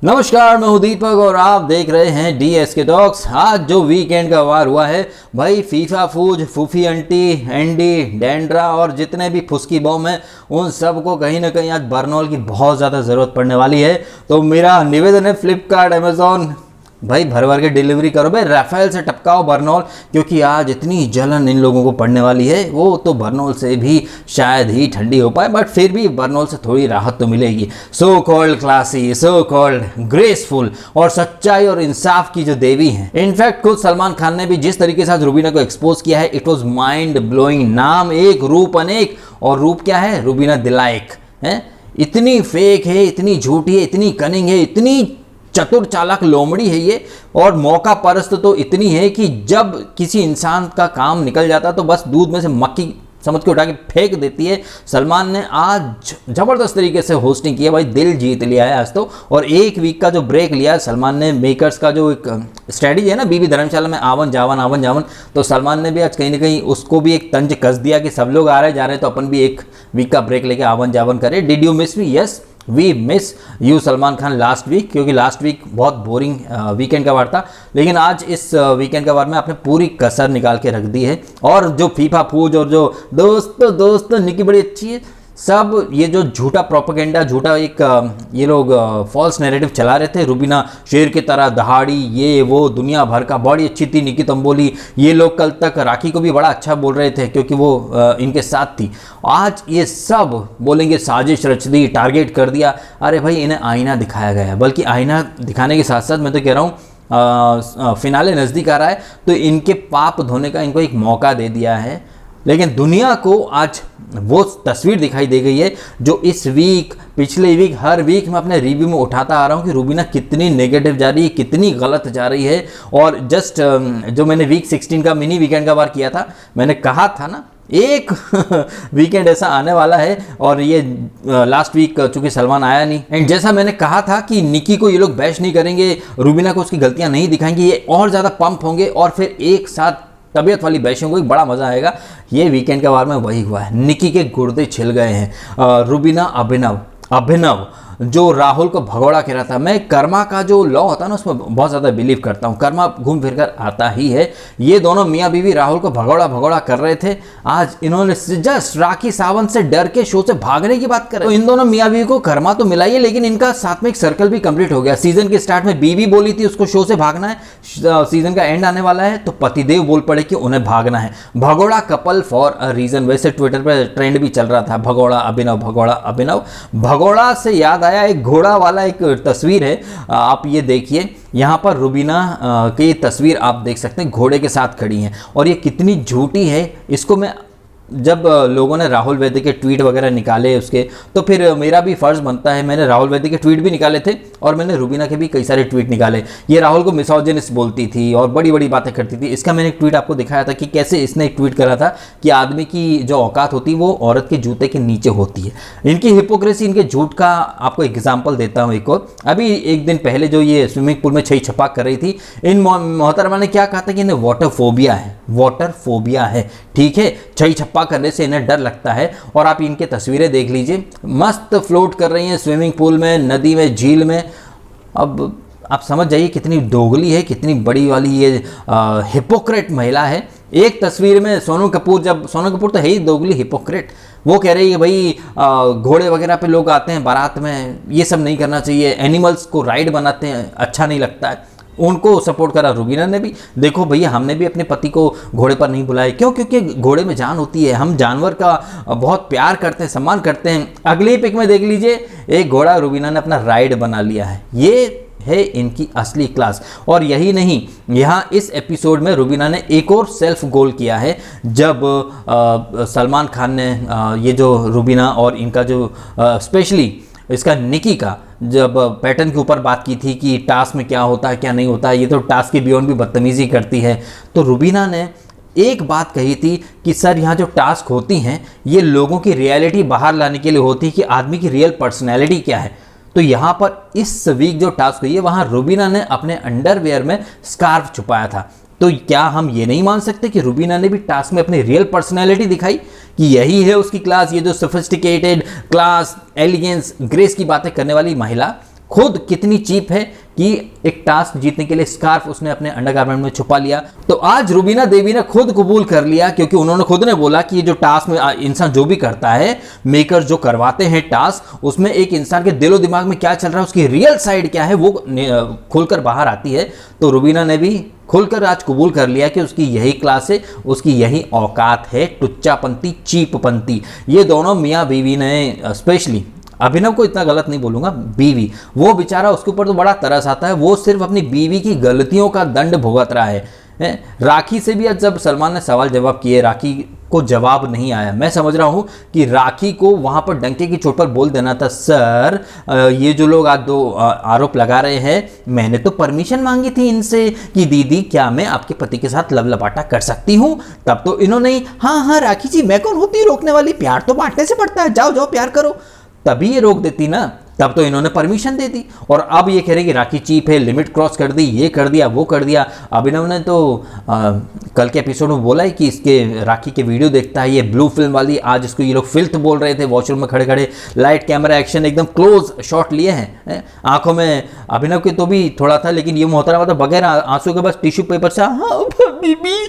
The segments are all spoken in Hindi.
नमस्कार, मैं हूं दीपक और आप देख रहे हैं डीएसके टॉक्स। आज जो वीकेंड का वार हुआ है भाई, फीफा फूज, फूफी आंटी, एंडी, डेंड्रा और जितने भी फुस्की बॉम हैं उन सबको कहीं ना कहीं आज बर्नॉल की बहुत ज़्यादा ज़रूरत पड़ने वाली है। तो मेरा निवेदन है, फ्लिपकार्ट, अमेजोन भाई भर भर के डिलीवरी करो भाई, राफेल से टपकाओ बर्नॉल, क्योंकि आज इतनी जलन इन लोगों को पड़ने वाली है। वो तो बर्नॉल से भी शायद ही ठंडी हो पाए, बट फिर भी बर्नॉल से थोड़ी राहत तो मिलेगी। So called classy, so called graceful और सच्चाई और इंसाफ की जो देवी हैं। इनफैक्ट खुद सलमान खान ने भी जिस तरीके से आज रुबीना को एक्सपोज किया है, इट वॉज माइंड ब्लोइंग। नाम एक, रूप अनेक, और रूप क्या है? रुबीना दिलायक है। इतनी फेक है, इतनी झूठी है, इतनी कनिंग है, इतनी चतुर चालाक लोमड़ी है ये, और मौका परस्त तो इतनी है कि जब किसी इंसान का काम निकल जाता तो बस दूध में से मक्खी समझ के उठा के फेंक देती है। सलमान ने आज ज़बरदस्त तरीके से होस्टिंग किया भाई, दिल जीत लिया है आज तो। और एक वीक का जो ब्रेक लिया सलमान ने, मेकर्स का जो एक स्ट्रेटजी है ना, बीबी धर्मशाला में आवन जावन, तो सलमान ने भी आज कहीं ना कहीं उसको भी एक तंज कस दिया कि सब लोग आ रहे जा रहे हैं तो अपन भी एक वीक का ब्रेक लेके आवन जावन करें। Did you miss me? Yes, we miss you Salman Khan last week, क्योंकि लास्ट वीक बहुत बोरिंग वीकेंड का वार था। लेकिन आज इस वीकेंड का वार में आपने पूरी कसर निकाल के रख दी है। और जो फीफा फूज और जो दोस्तों निकी बड़ी अच्छी है, सब ये जो झूठा प्रोपेगेंडा, झूठा एक ये लोग फॉल्स नैरेटिव चला रहे थे। रुबीना शेर की तरह दहाड़ी, ये वो दुनिया भर का, बड़ी अच्छी थी निकी तंबोली। ये लोग कल तक राखी को भी बड़ा अच्छा बोल रहे थे क्योंकि वो इनके साथ थी। आज ये सब बोलेंगे साजिश रच दी, टारगेट कर दिया। अरे भाई, इन्हें आईना दिखाया गया है, बल्कि आईना दिखाने के साथ साथ मैं तो कह रहा हूँ फिनाले नज़दीक आ रहा है तो इनके पाप धोने का इनको एक मौका दे दिया है। लेकिन दुनिया को आज वो तस्वीर दिखाई दे गई है जो इस वीक, पिछले वीक, हर वीक मैं अपने रिव्यू में उठाता आ रहा हूँ कि रुबीना कितनी नेगेटिव जा रही है, कितनी गलत जा रही है। और जस्ट जो मैंने वीक 16 का मिनी वीकेंड का वार किया था, मैंने कहा था ना एक वीकेंड ऐसा आने वाला है, और ये लास्ट वीक चूंकि सलमान आया नहीं, एंड जैसा मैंने कहा था कि निकी को ये लोग बैश नहीं करेंगे, रुबीना को उसकी गलतियां नहीं दिखाएंगे, ये और ज़्यादा पंप होंगे और फिर एक साथ तबीयत वाली बैशों को बड़ा मज़ा आएगा। ये वीकेंड के बारे में वही हुआ है, निकी के गुर्दे छिल गए हैं। रुबीना अभिनव जो राहुल को भगोड़ा कह रहा था, मैं कर्मा का जो लॉ होता है ना उसमें बहुत ज़्यादा बिलीव करता हूँ, कर्मा घूम फिर कर आता ही है। ये दोनों मियाँ बीवी राहुल को भगोड़ा कर रहे थे। आज इन्होंने जस्ट राखी सावंत से डर के शो से भागने की बात कर रहे हैं। तो इन दोनों मियाँ बीवी को कर्मा तो मिला ही है, लेकिन इनका साथ में एक सर्कल भी कंप्लीट हो गया। सीजन के स्टार्ट में बीवी बोली थी उसको शो से भागना है, सीजन का एंड आने वाला है तो पतिदेव बोल पड़े कि उन्हें भागना है। भगोड़ा कपल फॉर अ रीजन, वैसे ट्विटर पर ट्रेंड भी चल रहा था, भगोड़ा अभिनव। भगोड़ा से याद आया, एक घोड़ा वाला एक तस्वीर है, आप ये देखिए यहाँ पर रुबीना की तस्वीर आप देख सकते हैं, घोड़े के साथ खड़ी हैं। और ये कितनी झूठी है, इसको मैं जब लोगों ने राहुल वैद्य के ट्वीट वगैरह निकाले उसके, तो फिर मेरा भी फ़र्ज़ बनता है, मैंने राहुल वैद्य के ट्वीट भी निकाले थे और मैंने रुबीना के भी कई सारे ट्वीट निकाले। ये राहुल को मिसोजिनिस्ट बोलती थी और बड़ी बड़ी बातें करती थी। इसका मैंने एक ट्वीट आपको दिखाया था कि कैसे इसने एक ट्वीट करा था कि आदमी की जो औकात होती है वो औरत के जूते के नीचे होती है। इनकी हिपोक्रेसी, इनके झूठ का आपको एग्जाम्पल देता हूँ एक और। अभी एक दिन पहले जो ये स्विमिंग पूल में छई छपाक कर रही थी, इन मोहतरमा ने क्या कहा था कि इन्हें वाटर फोबिया है, ठीक है, छई छप्पा करने से इन्हें डर लगता है। और आप इनके तस्वीरें देख लीजिए, मस्त फ्लोट कर रही हैं स्विमिंग पूल में, नदी में, झील में। अब आप समझ जाइए कितनी दोगली है, कितनी बड़ी वाली ये हिपोक्रेट महिला है। एक तस्वीर में सोनू कपूर तो है ही दोगली हिपोक्रेट, वो कह रही है भाई घोड़े वगैरह पे लोग आते हैं बारात में, ये सब नहीं करना चाहिए, एनिमल्स को राइड बनाते हैं, अच्छा नहीं लगता है। उनको सपोर्ट करा रुबीना ने भी, देखो भैया हमने भी अपने पति को घोड़े पर नहीं बुलाया, क्यों? क्योंकि घोड़े में जान होती है, हम जानवर का बहुत प्यार करते हैं, सम्मान करते हैं। अगली पिक में देख लीजिए, एक घोड़ा रुबीना ने अपना राइड बना लिया है। ये है इनकी असली क्लास। और यही नहीं, यहाँ इस एपिसोड में रुबीना ने एक और सेल्फ गोल किया है, जब सलमान खान ने ये जो रुबीना और इनका जो स्पेशली इसका निकी का जब पैटर्न के ऊपर बात की थी कि टास्क में क्या होता है क्या नहीं होता है, ये तो टास्क के बियॉन्ड भी बदतमीजी करती है, तो रुबीना ने एक बात कही थी कि सर यहाँ जो टास्क होती हैं ये लोगों की रियलिटी बाहर लाने के लिए होती है कि आदमी की रियल पर्सनैलिटी क्या है। तो यहाँ पर इस वीक जो टास्क हुई है वहाँ रुबीना ने अपने अंडरवेयर में स्कार्फ छुपाया था। तो क्या हम ये नहीं मान सकते कि रुबीना ने भी टास्क में अपनी रियल पर्सनैलिटी दिखाई कि यही है उसकी क्लास, ये जो सोफिस्टिकेटेड क्लास, एलिगेंस, ग्रेस की बातें करने वाली महिला। खुद कितनी चीप है कि एक टास्क जीतने के लिए स्कार्फ उसने अपने अंडरगारमेंट में छुपा लिया। तो आज रुबीना देवी ने खुद कबूल कर लिया, क्योंकि उन्होंने खुद ने बोला कि ये जो टास्क में इंसान जो भी करता है, मेकर जो करवाते हैं टास्क, उसमें एक इंसान के दिलो दिमाग में क्या चल रहा है, उसकी रियल साइड क्या है, वो खुलकर बाहर आती है। तो रुबीना ने भी खुलकर आज कबूल कर लिया कि उसकी यही क्लास है, उसकी यही औकात है, टुच्चापंती, चीपपंती। ये दोनों मियाँ बीवी ने, स्पेशली अभिनव को इतना गलत नहीं बोलूंगा, बीवी, वो बेचारा, उसके ऊपर तो बड़ा तरस आता है। वो सिर्फ अपनी बीवी की गलतियों का दंड भुगत रहा है। राखी से भी आज जब सलमान ने सवाल जवाब किए, राखी को जवाब नहीं आया। मैं समझ रहा हूं कि राखी को वहां पर डंके की चोट पर बोल देना था, सर ये जो लोग आज दो आरोप लगा रहे हैं, मैंने तो परमिशन मांगी थी इनसे कि दीदी क्या मैं आपके पति के साथ लवलपाटा कर सकती हूं। तब तो इन्होंने हाँ राखी जी मैं कौन होती रोकने वाली, प्यार तो बांटने से पड़ता है, जाओ जाओ प्यार करो, तभी ये रोक देती ना। तब तो इन्होंने परमिशन दे दी, और अब ये कह रहे कि राखी चीप है, लिमिट क्रॉस कर दी, ये कर दिया, वो कर दिया। अभिनव ने तो कल के एपिसोड में बोला है कि इसके राखी के वीडियो देखता है, ये ब्लू फिल्म वाली। आज इसको ये लोग फिल्थ बोल रहे थे, वॉशरूम में खड़े खड़े, लाइट कैमरा एक्शन एकदम क्लोज शॉट लिए हैं। आंखों में अभिनव के तो भी थोड़ा था, लेकिन ये मोहतरमा मतलब बगैर आंसू के बस टिश्यू पेपर से बीबी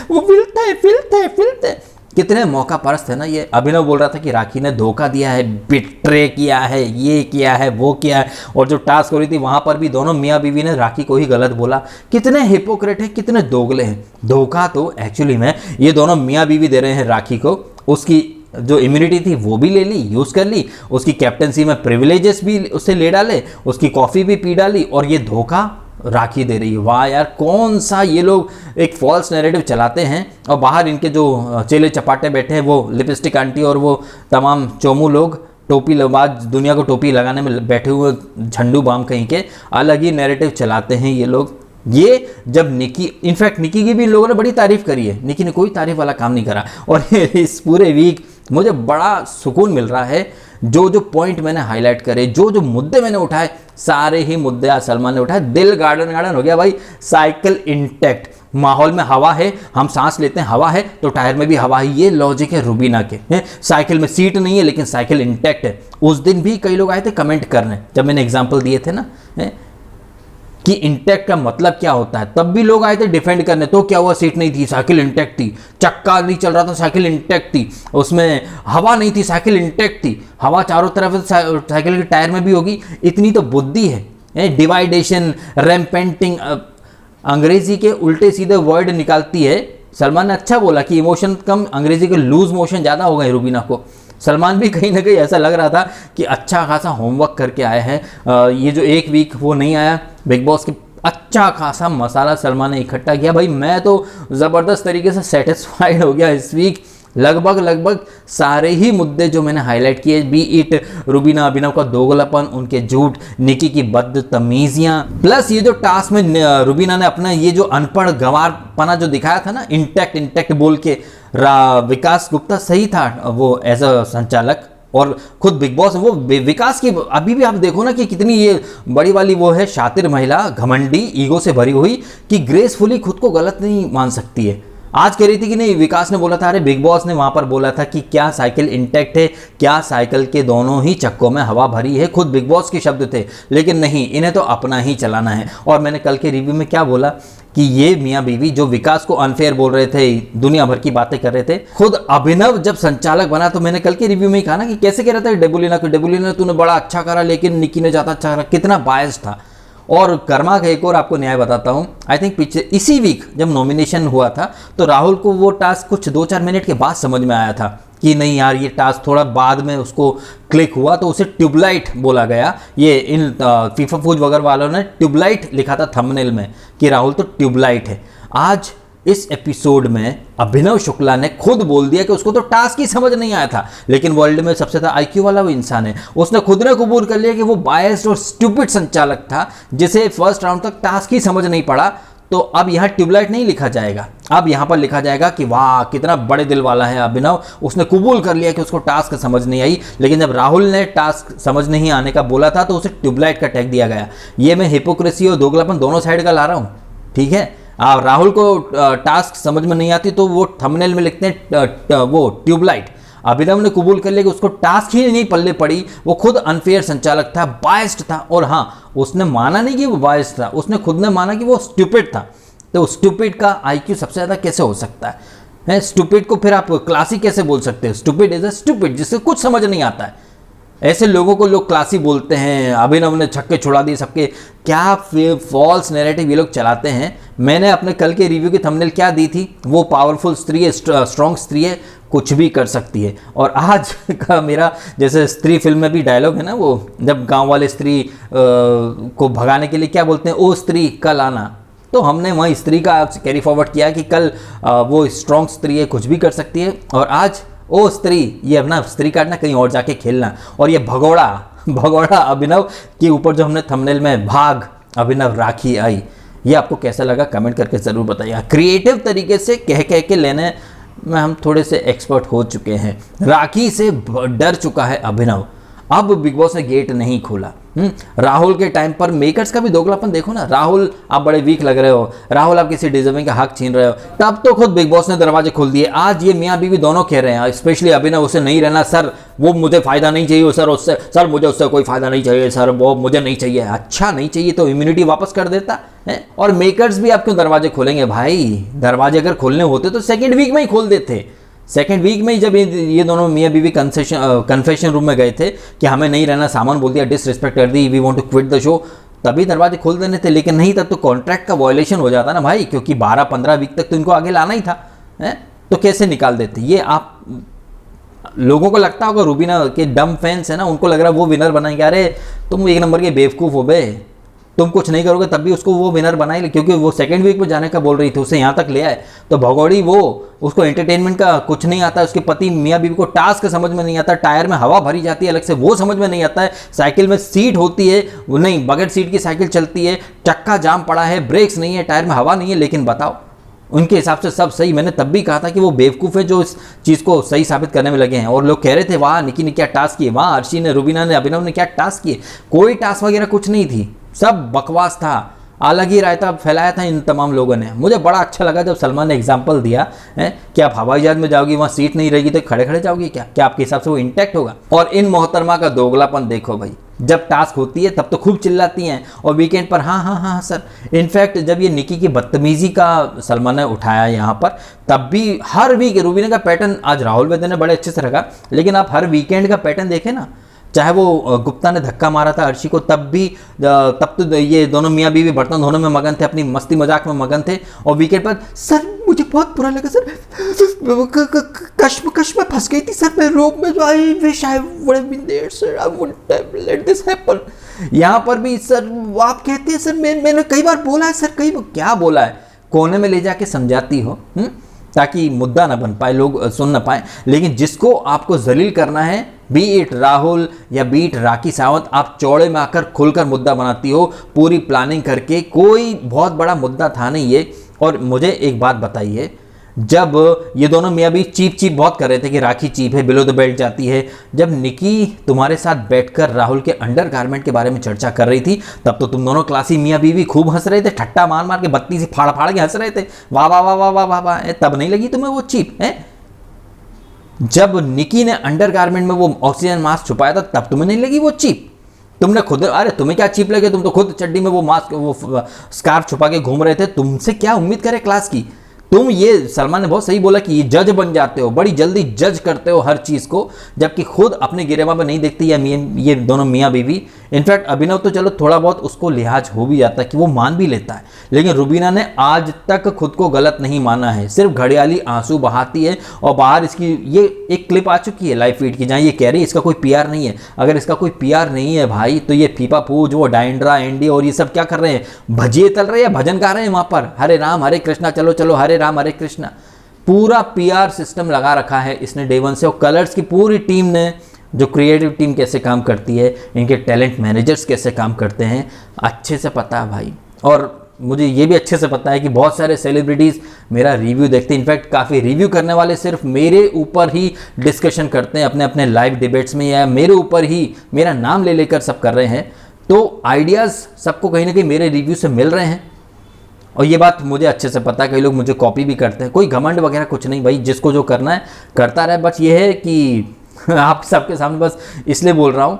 वो फिल्थ है। कितने मौका परस्त है ना ये। अभिनव बोल रहा था कि राखी ने धोखा दिया है, बिट्रे किया है, ये किया है, वो किया है, और जो टास्क हो रही थी वहां पर भी दोनों मियाँ बीवी ने राखी को ही गलत बोला। कितने हिपोक्रेट है, कितने दोगले हैं। धोखा तो एक्चुअली में ये दोनों मियाँ बीवी दे रहे हैं राखी को। उसकी जो इम्यूनिटी थी वो भी ले ली, यूज़ कर ली, उसकी कैप्टनसी में प्रिविलेजेस भी उससे ले डाले, उसकी कॉफ़ी भी पी डाली, और ये धोखा राखी दे रही है। वाह यार, कौन सा ये लोग एक फॉल्स नैरेटिव चलाते हैं। और बाहर इनके जो चेले चपाटे बैठे हैं, वो लिपस्टिक आंटी और वो तमाम चोमू लोग, टोपी लबाज, दुनिया को टोपी लगाने में बैठे हुए झंडू बाम कहीं के, अलग ही नैरेटिव चलाते हैं ये लोग। ये जब निकी, इनफैक्ट निकी की भी इन लोगों ने बड़ी तारीफ करी है, निकी ने कोई तारीफ वाला काम नहीं करा। और इस पूरे वीक मुझे बड़ा सुकून मिल रहा है। जो पॉइंट मैंने हाईलाइट करे, जो मुद्दे मैंने उठाए, सारे ही मुद्दे आज सलमान ने उठाए। दिल गार्डन हो गया भाई। साइकिल इंटैक्ट, माहौल में हवा है, हम सांस लेते हैं, हवा है तो टायर में भी हवा है। ये लॉजिक है रुबीना के। साइकिल में सीट नहीं है लेकिन साइकिल इंटैक्ट है। उस दिन भी कई लोग आए थे कमेंट करने, जब मैंने एग्जाम्पल दिए थे ना कि इंटैक्ट का मतलब क्या होता है, तब भी लोग आए थे डिफेंड करने। तो क्या हुआ, सीट नहीं थी, साइकिल इंटैक्ट थी, चक्का नहीं चल रहा था, साइकिल इंटैक्ट थी, उसमें हवा नहीं थी, साइकिल इंटैक्ट थी, हवा चारों तरफ साइकिल के टायर में भी होगी। इतनी तो बुद्धि है। डिवाइडेशन, रैम्पेंटिंग, अंग्रेजी के उल्टे सीधे वर्ड निकालती है। सलमान ने अच्छा बोला कि इमोशन कम, अंग्रेजी के लूज मोशन ज़्यादा हो गए रुबीना को। सलमान भी कहीं ना कहीं ऐसा लग रहा था कि अच्छा खासा होमवर्क करके आए हैं। ये जो एक वीक वो नहीं आया बिग बॉस के, अच्छा खासा मसाला सलमान ने इकट्ठा किया। भाई मैं तो ज़बरदस्त तरीके से सेटिस्फाइड हो गया इस वीक। लगभग सारे ही मुद्दे जो मैंने हाईलाइट किए, बी इट रुबीना अभिनव का दोगलापन, उनके झूठ, निकी की बदतमीजियां, प्लस ये जो टास्क में रुबीना ने अपना ये जो अनपढ़ गंवारपना जो दिखाया था ना, इंटैक्ट बोल के, विकास गुप्ता सही था वो एज अ संचालक, और खुद बिग बॉस वो विकास की अभी भी आप देखो ना कि कितनी ये बड़ी वाली वो है, शातिर महिला, घमंडी, ईगो से भरी हुई, कि ग्रेसफुली खुद को गलत नहीं मान सकती है। आज कह रही थी कि नहीं, विकास ने बोला था, अरे बिग बॉस ने वहां पर बोला था कि क्या साइकिल इंटैक्ट है, क्या साइकिल के दोनों ही चक्कों में हवा भरी है, खुद बिग बॉस के शब्द थे। लेकिन नहीं, इन्हें तो अपना ही चलाना है। और मैंने कल के रिव्यू में क्या बोला कि ये मियाँ बीवी जो विकास को अनफेयर बोल रहे थे, दुनिया भर की बातें कर रहे थे, खुद अभिनव जब संचालक बना तो मैंने कल के रिव्यू में ही कहा ना कि कैसे कह रहा था डेबुलिना को, डेबुलिना तूने बड़ा अच्छा करा लेकिन निकी ने ज़्यादा अच्छा करा, कितना बायस था। और कर्मा का एक और आपको न्याय बताता हूँ। आई थिंक पीछे इसी वीक जब नॉमिनेशन हुआ था तो राहुल को वो टास्क कुछ 2-4 मिनट के बाद समझ में आया था कि नहीं यार ये टास्क थोड़ा बाद में उसको क्लिक हुआ, तो उसे ट्यूबलाइट बोला गया। ये इन फीफा फूज वगैरह वालों ने ट्यूबलाइट लिखा था थंबनेल में कि राहुल तो ट्यूबलाइट है। आज इस एपिसोड में अभिनव शुक्ला ने खुद बोल दिया कि उसको तो टास्क ही समझ नहीं आया था, लेकिन वर्ल्ड में सबसे ज़्यादा आईक्यू वाला वो इंसान है। उसने खुद ने कबूल कर लिया कि वो बायस्ड और स्टूपिड संचालक था जिसे फर्स्ट राउंड तक टास्क ही समझ नहीं पड़ा। तो अब यहाँ ट्यूबलाइट नहीं लिखा जाएगा, अब यहाँ पर लिखा जाएगा कि वाह कितना बड़े दिल वाला है अभिनव, उसने कबूल कर लिया कि उसको टास्क समझ नहीं आई। लेकिन जब राहुल ने टास्क समझ नहीं आने का बोला था तो उसे ट्यूबलाइट का टैग दिया गया। ये मैं हिपोक्रेसी और दोगलापन दोनों साइड का ला रहा हूँ, ठीक है। राहुल को टास्क समझ में नहीं आती तो वो थंबनेल में लिखते हैं वो ट्यूबलाइट, अभिनव ने कबूल कर लिया कि उसको टास्क ही नहीं पल्ले पड़ी, वो खुद अनफेयर संचालक था, बायस्ड था। और हाँ, उसने माना नहीं कि वो बायस्ड था, उसने खुद ने माना कि वो स्टूपिड था। तो स्टूपिड का आईक्यू सबसे ज़्यादा कैसे हो सकता है? स्टूपिड को फिर आप क्लासी कैसे बोल सकते हो? स्टूपिड इज अ स्टूपिड, जिससे कुछ समझ नहीं आता है। ऐसे लोगों को लोग क्लासी बोलते हैं। अभिनव ने छक्के छुड़ा दिए सबके, क्या फॉल्स नैरेटिव ये लोग चलाते हैं। मैंने अपने कल के रिव्यू की थंबनेल क्या दी थी? वो पावरफुल स्त्री है, स्ट्रॉन्ग स्त्री है, कुछ भी कर सकती है। और आज का मेरा जैसे स्त्री फिल्म में भी डायलॉग है ना, वो जब गांव वाले स्त्री को भगाने के लिए क्या बोलते हैं, ओ स्त्री कल आना। तो हमने वही स्त्री का कैरी फॉरवर्ड किया कि कल वो स्ट्रॉन्ग स्त्री है, कुछ भी कर सकती है। और आज ओ स्त्री, ये अपना स्त्री कार्ड ना कहीं और जाके खेलना। और ये भगोड़ा अभिनव के ऊपर जो हमने थंबनेल में भाग अभिनव राखी आई, ये आपको कैसा लगा कमेंट करके ज़रूर बताइएगा। क्रिएटिव तरीके से कह के लेने में हम थोड़े से एक्सपर्ट हो चुके हैं। राखी से डर चुका है अभिनव, अब बिग बॉस ने गेट नहीं खोला। राहुल के टाइम पर मेकर्स का भी दोगलापन देखो ना। राहुल, आप बड़े वीक लग रहे हो, राहुल आप किसी डिजर्विंग का हक छीन रहे हो, तब तो खुद बिग बॉस ने दरवाजे खोल दिए। आज ये मियाँ बीवी दोनों कह रहे हैं, स्पेशली अभिनव, उसे नहीं रहना सर, वो मुझे फायदा नहीं चाहिए सर, उससे सर मुझे उससे कोई फायदा नहीं चाहिए सर, वो मुझे नहीं चाहिए। अच्छा नहीं चाहिए तो इम्यूनिटी वापस कर देता है। और मेकर्स भी आप क्यों दरवाजे खोलेंगे भाई? दरवाजे अगर खोलने होते तो सेकेंड वीक में ही खोल देते। सेकेंड वीक में ही जब ये दोनों मियाँ बीवी कन्फेशन रूम में गए थे कि हमें नहीं रहना, सामान बोल दिया, डिसरिस्पेक्ट कर दी, we want to quit the show, तभी दरवाजे खोल देने थे। लेकिन नहीं, तब तो कॉन्ट्रैक्ट का वायलेशन हो जाता ना भाई, क्योंकि 12-15 वीक तक तो इनको आगे लाना ही था, है? तो कैसे निकाल देते? ये आप लोगों को लगता होगा, रूबीना के डम फैंस है ना, उनको लग रहा है वो विनर बनाएंगे। अरे तुम एक नंबर के बेवकूफ़ हो बे, तुम कुछ नहीं करोगे तब भी उसको वो विनर बनाए, क्योंकि वो सेकंड वीक में जाने का बोल रही थी, उसे यहाँ तक ले आए। तो भगौड़ी वो, उसको एंटरटेनमेंट का कुछ नहीं आता, उसके पति मियाँ बीवी को टास्क समझ में नहीं आता, टायर में हवा भरी जाती है अलग से वो समझ में नहीं आता है, साइकिल में सीट होती है वो नहीं, बगैर सीट की साइकिल चलती है, चक्का जाम पड़ा है, ब्रेक्स नहीं है, टायर में हवा नहीं है। लेकिन बताओ, उनके हिसाब से सब सही। मैंने तब भी कहा था कि वो बेवकूफ़ है जो इस चीज़ को सही साबित करने में लगे हैं। और लोग कह रहे थे वाह निकी ने क्या टास्क किए, वाह अर्शी ने, रूबीना ने, अभिनव ने क्या टास्क किए। कोई टास्क वगैरह कुछ नहीं थी, सब बकवास था, अलग ही रायता फैलाया था इन तमाम लोगों ने। मुझे बड़ा अच्छा लगा जब सलमान ने एग्जाम्पल दिया है कि आप हवाई जहाज में जाओगी, वहाँ सीट नहीं रहेगी तो खड़े खड़े जाओगी क्या आपके हिसाब से वो इंटैक्ट होगा? और इन मोहतरमा का दोगलापन देखो भाई, जब टास्क होती है तब तो खूब चिल्लाती हैं, और वीकेंड पर हाँ हाँ हाँ सर। इनफैक्ट जब ये निकी की बदतमीजी का सलमान ने उठाया यहाँ पर, तब भी हर वीक रूबीना का पैटर्न आज राहुल वैद्य ने बड़े अच्छे से रखा, लेकिन आप हर वीकेंड का पैटर्न देखें ना, चाहे वो गुप्ता ने धक्का मारा था अर्शी को, तब तो ये दोनों मियाँ बीवी बर्तन धोने में मगन थे, अपनी मस्ती मजाक में मगन थे। और वीकेंड पर सर मुझे बहुत बुरा लगा सर, कश्मकश में फंस गई थी सर, मैं रोब में, I wish I would have been there sir, I would have let this happen. यहाँ पर भी सर आप कहते हैं सर, मैंने कई बार बोला है सर, कई बार क्या बोला है, कोने में ले जाके समझाती हो ताकि मुद्दा ना बन पाए, लोग सुन ना पाए। लेकिन जिसको आपको जलील करना है, बी इट राहुल या बी इट राखी सावंत, आप चौड़े में आकर खुलकर मुद्दा बनाती हो, पूरी प्लानिंग करके। कोई बहुत बड़ा मुद्दा था नहीं ये। और मुझे एक बात बताइए, जब ये दोनों मियाँ भी चीप बहुत कर रहे थे कि राखी चीप है, बिलो द बेल्ट जाती है, जब निकी तुम्हारे साथ बैठकर राहुल के अंडर गारमेंट के बारे में चर्चा कर रही थी, तब तो तुम दोनों क्लासी मियाँ बीवी खूब हंस रहे थे, ठट्टा मार मार के बत्ती से फाड़ फाड़ के हंस रहे थे, वाह वाह वाह वाह वाह वाह वाह। तब नहीं लगी तुम्हें वो चीप है? जब निकी ने अंडर गारमेंट में वो ऑक्सीजन मास्क छुपाया था, तब तुम्हें नहीं लगी वो चीप? तुमने खुद, अरे तुम्हें क्या चीप लगे, तुम तो खुद चड्डी में वो मास्क, वो स्कार्फ छुपा के घूम रहे थे, तुमसे क्या उम्मीद करे क्लास की? तुम, ये सलमान ने बहुत सही बोला कि ये जज बन जाते हो, बड़ी जल्दी जज करते हो हर चीज़ को, जबकि खुद अपने गिरेबा में नहीं देखती ये दोनों मियाँ बीवी। इनफैक्ट अभिनव तो चलो थोड़ा बहुत उसको लिहाज हो भी जाता है कि वो मान भी लेता है, लेकिन रूबीना ने आज तक खुद को गलत नहीं माना है, सिर्फ घड़ियाली आंसू बहाती है। और बाहर इसकी ये एक क्लिप आ चुकी है लाइव फीड की, जहाँ ये कह रही है इसका कोई पीआर नहीं है। अगर इसका कोई पीआर नहीं है भाई, तो ये फीफा फूज, वो डायंड्रा एंडी और ये सब क्या कर रहे हैं, भजिए तल रहे हैं, भजन गा रहे हैं वहाँ पर, हरे राम हरे कृष्णा, चलो चलो हरे राम हरे कृष्णा। पूरा पीआर सिस्टम लगा रखा है इसने डे वन से। और कलर्स की पूरी टीम ने, जो क्रिएटिव टीम कैसे काम करती है, इनके टैलेंट मैनेजर्स कैसे काम करते हैं, अच्छे से पता है भाई। और मुझे ये भी अच्छे से पता है कि बहुत सारे सेलिब्रिटीज़ मेरा रिव्यू देखते हैं। इनफैक्ट काफ़ी रिव्यू करने वाले सिर्फ मेरे ऊपर ही डिस्कशन करते हैं अपने अपने लाइव डिबेट्स में, या मेरे ऊपर ही मेरा नाम ले लेकर सब कर रहे हैं। तो आइडियाज़ सबको कहीं ना कहीं मेरे रिव्यू से मिल रहे हैं। और ये बात मुझे अच्छे से पता है, कई लोग मुझे कॉपी भी करते हैं, कोई घमंड वगैरह कुछ नहीं भाई, जिसको जो करना है करता रहे। बस ये है कि आप सबके सामने बस इसलिए बोल रहा हूँ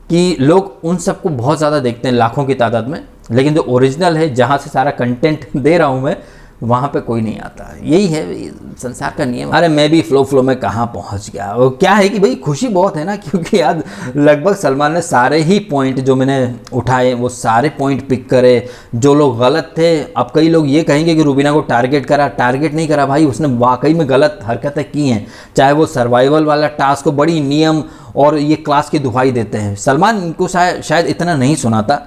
कि लोग उन सबको बहुत ज़्यादा देखते हैं लाखों की तादाद में, लेकिन जो ओरिजिनल है, जहाँ से सारा कंटेंट दे रहा हूँ मैं, वहाँ पे कोई नहीं आता। यही है संसार का नियम। अरे मैं भी फ्लो में कहाँ पहुँच गया। वो क्या है कि भाई खुशी बहुत है ना, क्योंकि आज लगभग सलमान ने सारे ही पॉइंट जो मैंने उठाए वो सारे पॉइंट पिक करे। जो लोग गलत थे, अब कई लोग ये कहेंगे कि रुबीना को टारगेट करा, टारगेट नहीं करा भाई, उसने वाकई में गलत हरकतें की हैं। चाहे वो सर्वाइवल वाला टास्क को बड़ी नियम और ये क्लास की दुहाई देते हैं। सलमान इनको शायद इतना नहीं सुनाता,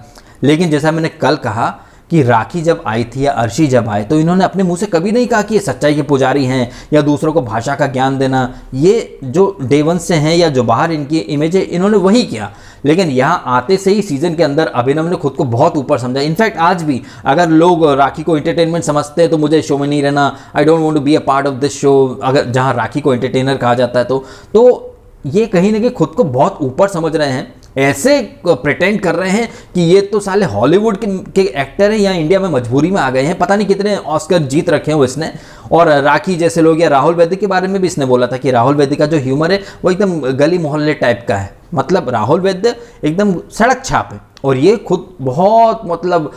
लेकिन जैसा मैंने कल कहा कि राखी जब आई थी या अर्शी जब आए, तो इन्होंने अपने मुंह से कभी नहीं कहा कि ये सच्चाई के पुजारी हैं या दूसरों को भाषा का ज्ञान देना। ये जो डे वन से हैं या जो बाहर इनकी इमेज है, इन्होंने वही किया। लेकिन यहाँ आते से ही सीजन के अंदर अभिनव ने खुद को बहुत ऊपर समझा। इनफैक्ट आज भी अगर लोग राखी को एंटरटेनमेंट समझते हैं तो मुझे शो में नहीं रहना, I don't want to be a part of this show, अगर जहाँ राखी को एंटरटेनर कहा जाता है तो ये कहीं ना कहीं खुद को बहुत ऊपर समझ रहे हैं। ऐसे प्रिटेंड कर रहे हैं कि ये तो साले हॉलीवुड के एक्टर हैं या इंडिया में मजबूरी में आ गए हैं। पता नहीं कितने ऑस्कर जीत रखे हैं वो इसने। और राखी जैसे लोग, या राहुल वैद्य के बारे में भी इसने बोला था कि राहुल वैद्य का जो ह्यूमर है वो एकदम गली मोहल्ले टाइप का है। मतलब राहुल वैद्य एकदम सड़क छाप है, और ये खुद बहुत मतलब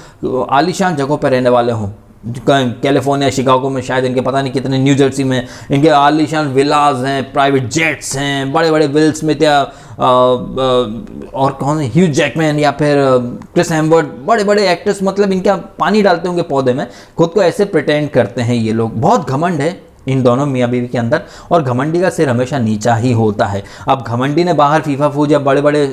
आलीशान जगहों पर रहने वाले हों। कैलिफोर्निया, शिकागो में शायद इनके, पता नहीं कितने, न्यू जर्सी में इनके आलीशान विलाज हैं, प्राइवेट जेट्स हैं, बड़े बड़े विल स्मिथ या और कौन, ह्यू जैकमैन या फिर क्रिस हेम्सवर्थ, बड़े बड़े एक्टर्स, मतलब इनका पानी डालते होंगे पौधे में। खुद को ऐसे प्रिटेंड करते हैं ये लोग। बहुत घमंड है इन दोनों मियाँ बीवी के अंदर, और घमंडी का सिर हमेशा नीचा ही होता है। अब घमंडी ने बाहर फीफा फूज या बड़े बड़े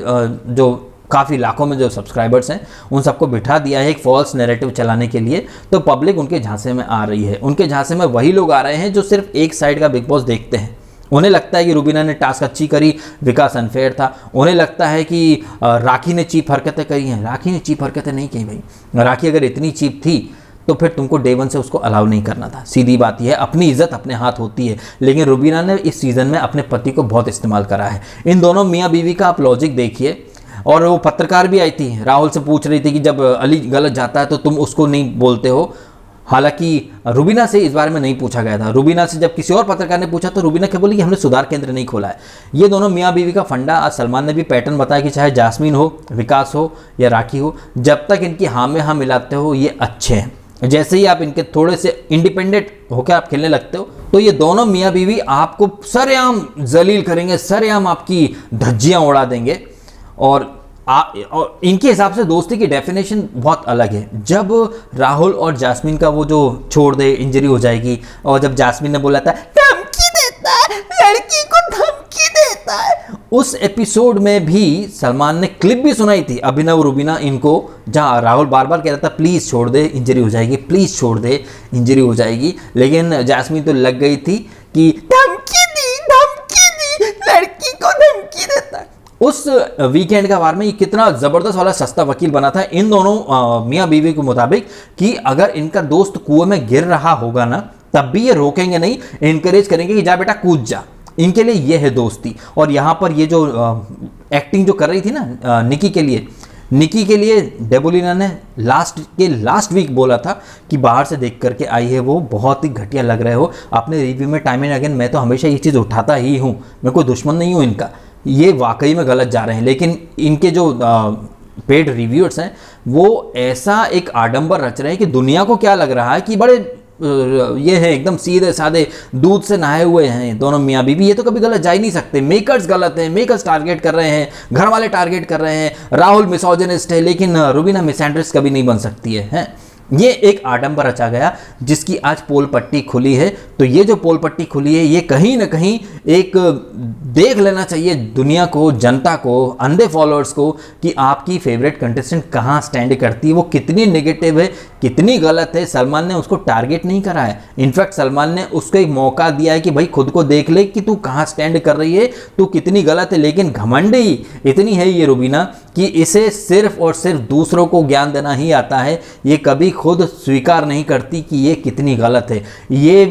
जो काफ़ी लाखों में जो सब्सक्राइबर्स हैं उन सबको बिठा दिया है एक फॉल्स नैरेटिव चलाने के लिए, तो पब्लिक उनके झांसे में आ रही है। उनके झांसे में वही लोग आ रहे हैं जो सिर्फ एक साइड का बिग बॉस देखते हैं। उन्हें लगता है कि रुबीना ने टास्क अच्छी करी, विकास अनफेयर था। उन्हें लगता है कि राखी ने चीप हरकतें करी हैं। राखी ने चीप हरकतें नहीं की भाई। राखी अगर इतनी चीप थी तो फिर तुमको डे वन से उसको अलाउ नहीं करना था। सीधी बात यह है, अपनी इज्जत अपने हाथ होती है। लेकिन रुबीना ने इस सीज़न में अपने पति को बहुत इस्तेमाल करा है। इन दोनों मियाँ बीवी का आप लॉजिक देखिए। और वो पत्रकार भी आई थी, राहुल से पूछ रही थी कि जब अली गलत जाता है तो तुम उसको नहीं बोलते हो। हालांकि रुबीना से इस बारे में नहीं पूछा गया था। रुबीना से जब किसी और पत्रकार ने पूछा तो रुबीना क्या बोली कि हमने सुधार केंद्र नहीं खोला है। ये दोनों मियाँ बीवी का फंडा आज सलमान ने भी पैटर्न बताया कि चाहे जास्मीन हो, विकास हो या राखी हो, जब तक इनकी हाँ में हाँ मिलाते हो ये अच्छे हैं। जैसे ही आप इनके थोड़े से इंडिपेंडेंट होकर आप खेलने लगते हो तो ये दोनों मियाँ बीवी आपको सरेआम जलील करेंगे, सरेआम आपकी धज्जियाँ उड़ा देंगे। और इनके हिसाब से दोस्ती की डेफिनेशन बहुत अलग है। जब राहुल और जास्मीन का वो जो छोड़ दे, इंजरी हो जाएगी, और जब जास्मीन ने बोला था धमकी देता है, लड़की को धमकी देता है, उस एपिसोड में भी सलमान ने क्लिप भी सुनाई थी अभिनव रुबीना इनको, जहाँ राहुल बार बार कह रहा था प्लीज़ छोड़ दे, इंजरी हो जाएगी, प्लीज़ छोड़ दे, इंजरी हो जाएगी। लेकिन जास्मीन तो लग गई थी कि धमकी दी, लड़की को धमकी देता है। उस वीकेंड का वार में ये कितना ज़बरदस्त वाला सस्ता वकील बना था इन दोनों मियाँ बीवी के मुताबिक कि अगर इनका दोस्त कुएं में गिर रहा होगा ना तब भी ये रोकेंगे नहीं, इनकरेज करेंगे कि जा बेटा कूद जा। इनके लिए ये है दोस्ती। और यहाँ पर ये जो एक्टिंग जो कर रही थी ना निकी के लिए डेबोलिना ने लास्ट वीक बोला था कि बाहर से देख करके आई है वो बहुत ही घटिया लग रहे हो। अपने रिव्यू में टाइम एंड अगेन मैं तो हमेशा ये चीज़ उठाता ही हूँ, मैं कोई दुश्मन नहीं हूँ इनका, ये वाकई में गलत जा रहे हैं। लेकिन इनके जो पेड रिव्यूअर्स हैं वो ऐसा एक आडंबर रच रहे हैं कि दुनिया को क्या लग रहा है कि बड़े ये है एकदम सीधे साधे दूध से नहाए हुए हैं दोनों मियाँ बीवी, ये तो कभी गलत जा ही नहीं सकते। मेकर्स गलत हैं, मेकर्स टारगेट कर रहे हैं, घर वाले टारगेट कर रहे हैं, राहुल मिसोजिनिस्ट है, लेकिन रुबीना मिसएंड्रेस कभी नहीं बन सकती है? ये एक आडंबर रचा गया जिसकी आज पोल पट्टी खुली है। तो ये जो पोल पट्टी खुली है ये कहीं ना कहीं एक देख लेना चाहिए दुनिया को, जनता को, अंधे फॉलोअर्स को कि आपकी फेवरेट कंटेस्टेंट कहाँ स्टैंड करती है, वो कितनी नेगेटिव है, कितनी गलत है। सलमान ने उसको टारगेट नहीं करा है, इनफैक्ट सलमान ने उसको एक मौका दिया है कि भाई खुद को देख ले कि तू कहाँ स्टैंड कर रही है, तू कितनी गलत है। लेकिन घमंडी इतनी है ये रुबीना कि इसे सिर्फ और सिर्फ दूसरों को ज्ञान देना ही आता है, ये कभी खुद स्वीकार नहीं करती कि ये कितनी गलत है। ये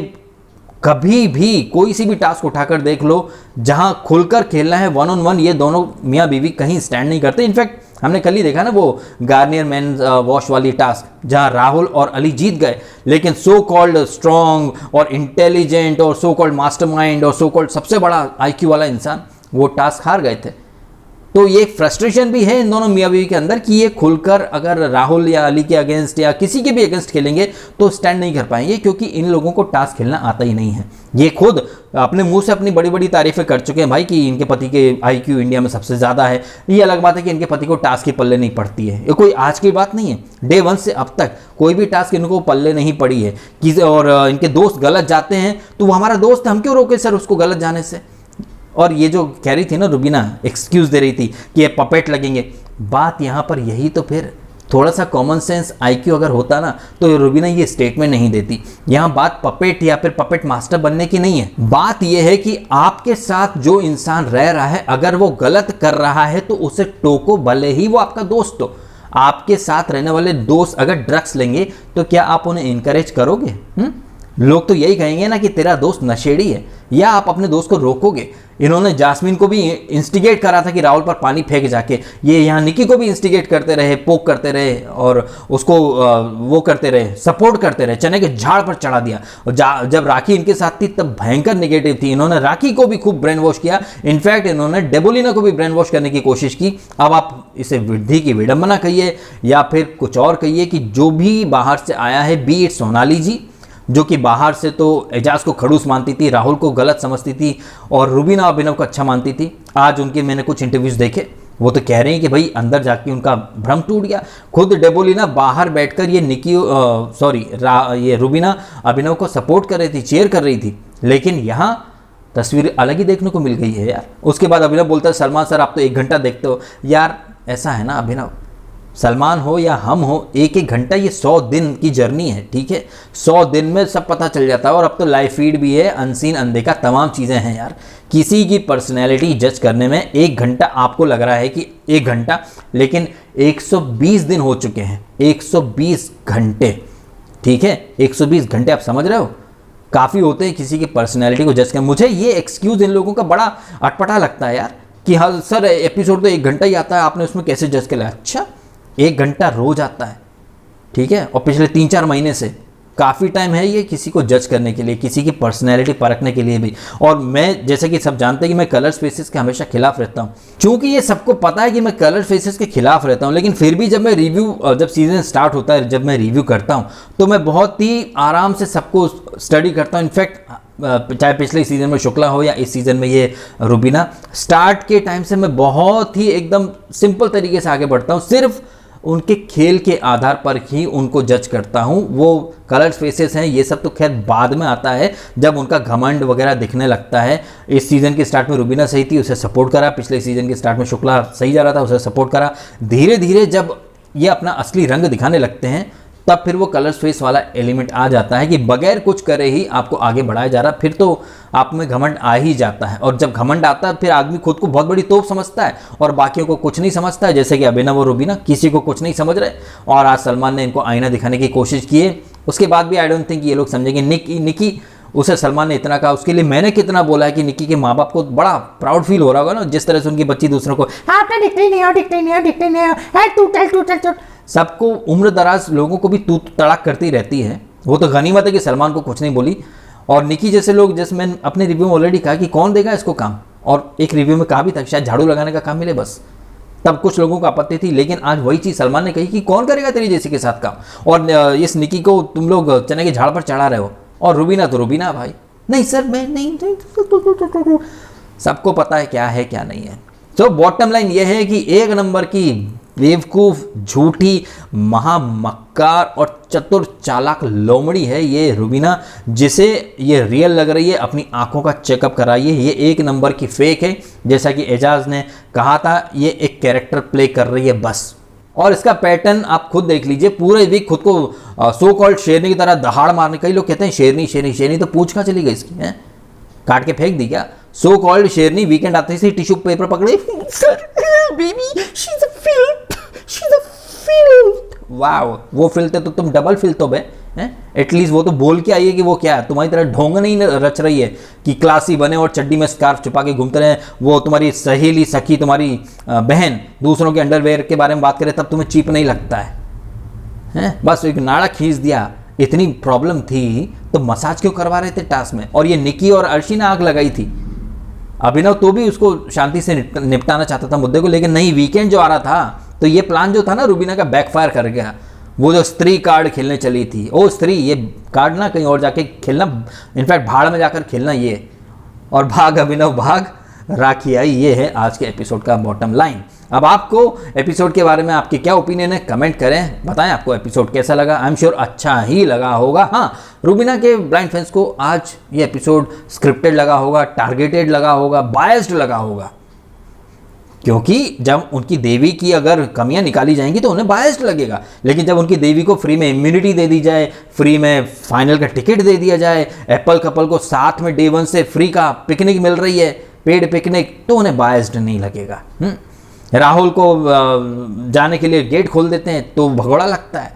कभी भी कोई सी भी टास्क उठाकर देख लो जहां खुलकर खेलना है 1-on-1, ये दोनों मियाँ बीवी कहीं स्टैंड नहीं करते। इनफैक्ट हमने कल ही देखा ना वो गार्नियर मेन वॉश वाली टास्क जहां राहुल और अली जीत गए, लेकिन सो कॉल्ड स्ट्रॉन्ग और इंटेलिजेंट और सो कॉल्ड मास्टरमाइंड और सो कॉल्ड सबसे बड़ा आईक्यू वाला इंसान वो टास्क हार गए थे। तो ये फ्रस्ट्रेशन भी है इन दोनों मियाँ बीवी के अंदर कि ये खुलकर अगर राहुल या अली के अगेंस्ट या किसी के भी अगेंस्ट खेलेंगे तो स्टैंड नहीं कर पाएंगे, क्योंकि इन लोगों को टास्क खेलना आता ही नहीं है। ये खुद अपने मुंह से अपनी बड़ी बड़ी तारीफें कर चुके हैं भाई कि इनके पति के आईक्यू इंडिया में सबसे ज़्यादा है। ये अलग बात है कि इनके पति को टास्क की पल्ले नहीं पड़ती है, ये कोई आज की बात नहीं है। डे 1 से अब तक कोई भी टास्क इनको पल्ले नहीं पड़ी है कि और इनके दोस्त गलत जाते हैं तो वो हमारा दोस्त, हम क्यों रोके सर उसको गलत जाने से। और ये जो कह रही थी ना रुबीना, एक्सक्यूज़ दे रही थी कि ये पपेट लगेंगे, बात यहाँ पर यही तो फिर थोड़ा सा कॉमन सेंस आईक्यू अगर होता ना तो रुबीना ये स्टेटमेंट नहीं देती। यहाँ बात पपेट या फिर पपेट मास्टर बनने की नहीं है, बात यह है कि आपके साथ जो इंसान रह रहा है अगर वो गलत कर रहा है तो उसे टोको, भले ही वो आपका दोस्त हो। आपके साथ रहने वाले दोस्त अगर ड्रग्स लेंगे तो क्या आप उन्हें इनकरेज करोगे? लोग तो यही कहेंगे ना कि तेरा दोस्त नशेड़ी है, या आप अपने दोस्त को रोकोगे? इन्होंने जास्मीन को भी इंस्टिगेट करा था कि राहुल पर पानी फेंक जाके, ये यहाँ निकी को भी इंस्टिगेट करते रहे, पोक करते रहे और उसको वो करते रहे, सपोर्ट करते रहे, चने के झाड़ पर चढ़ा दिया। और जब राखी इनके साथ थी तब भयंकर निगेटिव थी, इन्होंने राखी को भी खूब ब्रेन वॉश किया, इनफैक्ट इन्होंने डेबोलिना को भी ब्रेन वॉश करने की कोशिश की। अब आप इसे वृद्धि की विडंबना कहिए या फिर कुछ और कहिए कि जो भी बाहर से आया है, बी इट सोनाली जी जो कि बाहर से तो एजाज को खड़ूस मानती थी, राहुल को गलत समझती थी और रुबीना अभिनव को अच्छा मानती थी। आज उनके मैंने कुछ इंटरव्यूज़ देखे, वो तो कह रहे हैं कि भाई अंदर जाके उनका भ्रम टूट गया। खुद डेबोलिना बाहर बैठकर ये ये रुबीना अभिनव को सपोर्ट कर रही थी, चेयर कर रही थी, लेकिन यहाँ तस्वीर अलग ही देखने को मिल गई है यार। उसके बाद अभिनव बोलता है सलमान सर आप तो 1 घंटा देखते हो। यार ऐसा है ना अभिनव, सलमान हो या हम हो, 1-1 घंटा ये 100 दिन की जर्नी है, ठीक है। 100 दिन में सब पता चल जाता है। और अब तो लाइव फीड भी है, अनसीन अनदेखा तमाम चीज़ें हैं यार। किसी की पर्सनैलिटी जज करने में 1 घंटा आपको लग रहा है कि 1 घंटा, लेकिन 120 दिन हो चुके हैं, 120 घंटे, ठीक है। 120 घंटे आप समझ रहे हो, काफ़ी होते हैं किसी की पर्सनैलिटी को जज कर। मुझे ये एक्सक्यूज़ इन लोगों का बड़ा अटपटा लगता है यार कि हाँ सर एपिसोड तो 1 घंटा ही आता है, आपने उसमें कैसे जज कर लिया? अच्छा 1 घंटा रोज आता है, ठीक है, और पिछले 3-4 महीने से काफ़ी टाइम है ये किसी को जज करने के लिए, किसी की पर्सनैलिटी परखने के लिए भी। और मैं जैसे कि सब जानते हैं कि मैं कलर स्पेसेस के हमेशा खिलाफ रहता हूँ, क्योंकि ये सबको पता है कि मैं कलर स्पेसेस के खिलाफ रहता हूँ, लेकिन फिर भी जब मैं जब सीज़न स्टार्ट होता है, जब मैं रिव्यू करता हूँ तो मैं बहुत ही आराम से सबको स्टडी करता हूँ। इनफैक्ट चाहे पिछले सीज़न में शुक्ला हो या इस सीज़न में ये रुबीना, स्टार्ट के टाइम से मैं बहुत ही एकदम सिंपल तरीके से आगे बढ़ता हूँ, सिर्फ उनके खेल के आधार पर ही उनको जज करता हूँ। वो कलर स्पेसेस हैं ये सब तो खैर बाद में आता है, जब उनका घमंड वगैरह दिखने लगता है। इस सीज़न के स्टार्ट में रुबीना सही थी, उसे सपोर्ट करा। पिछले सीज़न के स्टार्ट में शुक्ला सही जा रहा था, उसे सपोर्ट करा। धीरे धीरे जब ये अपना असली रंग दिखाने लगते हैं तब फिर वो कलर स्पेस वाला एलिमेंट आ जाता है कि बगैर कुछ करे ही आपको आगे बढ़ाया जा रहा, फिर तो आप में घमंड आ ही जाता है। और जब घमंड आता है फिर आदमी खुद को बहुत बड़ी तोप समझता है और बाकियों को कुछ नहीं समझता है, जैसे कि अभिनव और रुबीना किसी को कुछ नहीं समझ रहे। और आज सलमान ने इनको आईना दिखाने की कोशिश की है, उसके बाद भी आई डोंट थिंक ये लोग समझेंगे। निकी उसे सलमान ने इतना कहा, उसके लिए मैंने कितना बोला है कि निकी के माँ बाप को बड़ा प्राउड फील हो रहा होगा ना, जिस तरह से उनकी बच्ची दूसरों को आपने दिखते नहीं हो, सबको उम्र दराज लोगों को भी तू तड़ाक करती रहती है। वो तो गनीमत है कि सलमान को कुछ नहीं बोली। और निकी जैसे लोग, जैसे मैंने अपने रिव्यू में ऑलरेडी कहा कि कौन देगा इसको काम, और एक रिव्यू में कहा भी था शायद झाड़ू लगाने का काम मिले बस, तब कुछ लोगों को आपत्ति थी। लेकिन आज वही चीज़ सलमान ने कही कि कौन करेगा तेरी जैसी के साथ काम, और इस निकी को तुम लोग चने के झाड़ पर चढ़ा रहे हो। और रुबीना तो रुबीना भाई, नहीं सर मैं नहीं, सबको पता है क्या है क्या नहीं है। तो बॉटम लाइन ये है कि 1 नंबर की बेवकूफ़, झूठी, महामक्कार और चतुर चालाक लोमड़ी है ये रुबीना, जिसे ये रियल लग रही है। अपनी आंखों का चेकअप कराइए, ये 1 नंबर की फेक है। जैसा कि एजाज ने कहा था, ये एक कैरेक्टर प्ले कर रही है बस। और इसका पैटर्न आप खुद देख लीजिए, पूरे वीक खुद को सो कॉल्ड शेरनी की तरह दहाड़ मारने। कई लोग कहते हैं शेरनी शेरनी शेरनी, तो पूछ कहाँ चली गई इसकी है, काट के फेंक दी क्या? सो कॉल्ड शेरनी वीकेंड आते ही टिश्यू पेपर पकड़े, baby she is a filth, she is a filth. Wow, वो फिल्थ है तो तुम डबल फिल्थ हो बे, हैं? एटलीस्ट वो तो बोल के आइए कि वो क्या है, तुम्हारी तरह ढोंग नहीं रच रही है कि क्लासी बने और चड्डी में स्कार्फ छुपा के घूमते रहे। वो तुम्हारी सहेली सखी तुम्हारी बहन दूसरों के अंडरवेयर के बारे में बात करे तब तुम्हें चीप नहीं लगता है? बस एक नाड़ा खींच दिया, इतनी प्रॉब्लम थी तो मसाज क्यों करवा रहे थे टास्क में? और ये निकी और अर्शी ने आग लगाई थी। अभिनव तो भी उसको शांति से निपटाना चाहता था मुद्दे को, लेकिन नहीं, वीकेंड जो आ रहा था तो ये प्लान जो था ना रुबीना का बैकफायर कर गया। वो जो स्त्री कार्ड खेलने चली थी, ओ स्त्री, ये कार्ड ना कहीं और जाके खेलना, इनफैक्ट भाड़ में जाकर खेलना ये, और भाग अभिनव भाग, राखी आई। ये है आज के एपिसोड का बॉटम लाइन। अब आपको एपिसोड के बारे में आपके क्या ओपिनियन है, कमेंट करें, बताएं आपको एपिसोड कैसा लगा। आई एम श्योर अच्छा ही लगा होगा। हाँ, रुबीना के ब्लाइंड फैंस को आज ये एपिसोड स्क्रिप्टेड लगा होगा, टारगेटेड लगा होगा, बायस्ड लगा होगा, क्योंकि जब उनकी देवी की अगर कमियां निकाली जाएंगी तो उन्हें बायस्ड लगेगा। लेकिन जब उनकी देवी को फ्री में इम्यूनिटी दे दी जाए, फ्री में फाइनल का टिकट दे दिया जाए, एप्पल कपल को साथ में डे 1 से फ्री का पिकनिक मिल रही है, पेड पिकनिक, तो उन्हें बायस्ड नहीं लगेगा। राहुल को जाने के लिए गेट खोल देते हैं तो भगोड़ा लगता है,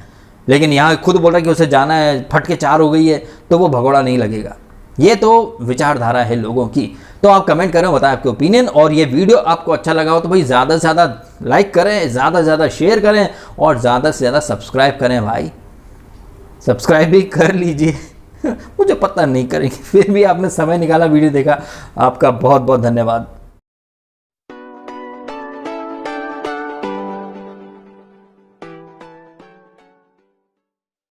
लेकिन यहाँ खुद बोल रहा है कि उसे जाना है, फट के 4 हो गई है, तो वो भगोड़ा नहीं लगेगा। ये तो विचारधारा है लोगों की। तो आप कमेंट करें, बताएं आपके ओपिनियन, और ये वीडियो आपको अच्छा लगा हो तो भाई ज़्यादा से ज़्यादा लाइक करें, ज़्यादा से ज़्यादा शेयर करें, और ज़्यादा से ज़्यादा सब्सक्राइब करें। भाई सब्सक्राइब भी कर लीजिए मुझे पता नहीं करेंगे, फिर भी आपने समय निकाला, वीडियो देखा, आपका बहुत बहुत धन्यवाद।